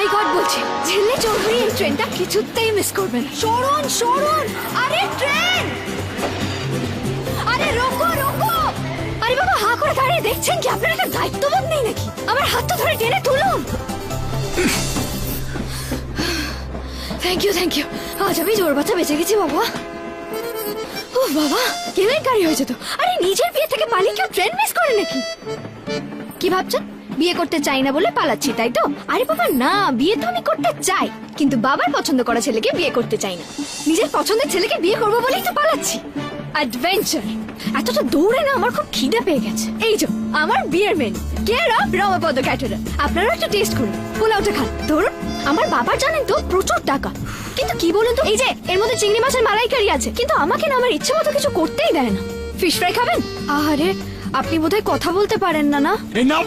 মাই god বলছি ঝিল্লি চৌধুরী এই ট্রেনটা কিছুতেই মিস করবে না। সরুন সরুন, আরে ট্রেন, আরে রোকো রোকো। আরে বাবা হা করে দাঁড়িয়ে দেখছেন কি? আপনার একটা দায়িত্ববোধ নেই নাকি? আমার হাতটা ধরে টেনে তুলুন। থ্যাংক ইউ থ্যাংক ইউ, আজ আমি জোর বাচ্চা বেঁচে গেছি বাবা। ও বাবা কেলেঙ্কারি হয়েছে তো। আরে নিজের বিয়ে থেকে পালিয়ে কেউ ট্রেন মিস করে নাকি? কি ভাবছেন বিয়ে করতে চাই না বলে পালাচ্ছি তাই তো? আরে বাবা না, বিয়ে তো আমি করতে চাই, কিন্তু বাবার পছন্দ করা ছেলেকে বিয়ে করতে চাই না। নিজের পছন্দের ছেলেকে বিয়ে করবো বলেই তো পালাচ্ছি। অ্যাডভেঞ্চার। এতটা দৌড়ে না আমার খুব খিদে পেয়ে গেছে। এই যে আমার বিয়ের menu, care of Ramapada caterer. আপনারাও একটু টেস্ট করুন, পোলাওটা খান। ধরুন আমার বাবার জানেন তো প্রচুর টাকা, কিন্তু কি বলুন তো, এই যে এর মধ্যে চিংড়ি মাছের মালাইকারি আছে, কিন্তু আমাকে না আমার ইচ্ছে মতো কিছু করতেই দেয় না। ফিশ ফ্রাই খাবেন? আরে আপনি বোধহয় কথা বলতে পারেন না। না এই নাও।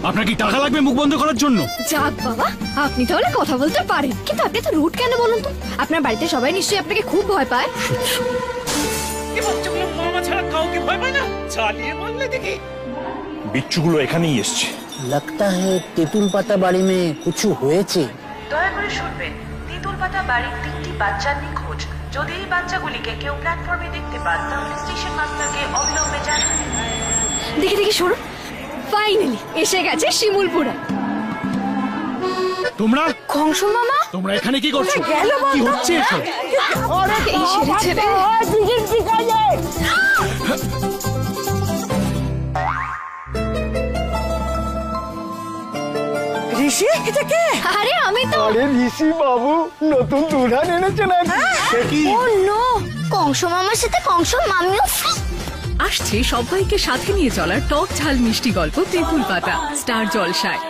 আপনার কি টাকা লাগবে মুখ বন্ধ করার জন্য? যাক বাবা, আপনি তাহলে কথা বলতে পারেন, কিন্তু আপনি তো রুট কেন বলুন তো? আপনার বাড়িতে সবাই নিশ্চয়ই আপনাকে খুব ভয় পায়। এই বাচ্চাগুলো মামা ছাড়া কাউকে ভয় পায় না? চালিয়ে বললে দেখি। বিচ্ছুগুলো এখানেই এসছে। लगता है तेतुल पाता बाड़ी में कुछ হয়েছে। দয়া করে শুনবেন, তেঁতুল পাতা বাড়ির 3টি বাচ্চা নিখোঁজ। যদি এই বাচ্চাগুলিকে কেউ প্ল্যাটফর্মে দেখতে পান তাহলে স্টেশন মাস্টারকে অবিলম্বে জানান। দেখি দেখি সরুন, ফাইনালি এসে গেছে শিমুলপুরা। তোমরা কংস মামা তোমরা এখানে কি করছো? কি হচ্ছে এসব? এই সেরে ছেড়ে ঋষি, এটা কে? আরে আমি তো। আরে ঋষি বাবু নতুন দুলহান এনেছে নাকি? ও নো, কংস মামার সাথে কংস মামিও আসছে সবাইকে সাথে নিয়ে চলার টক ঝাল মিষ্টি গল্প তেঁতুল পাতা স্টার জলসায়।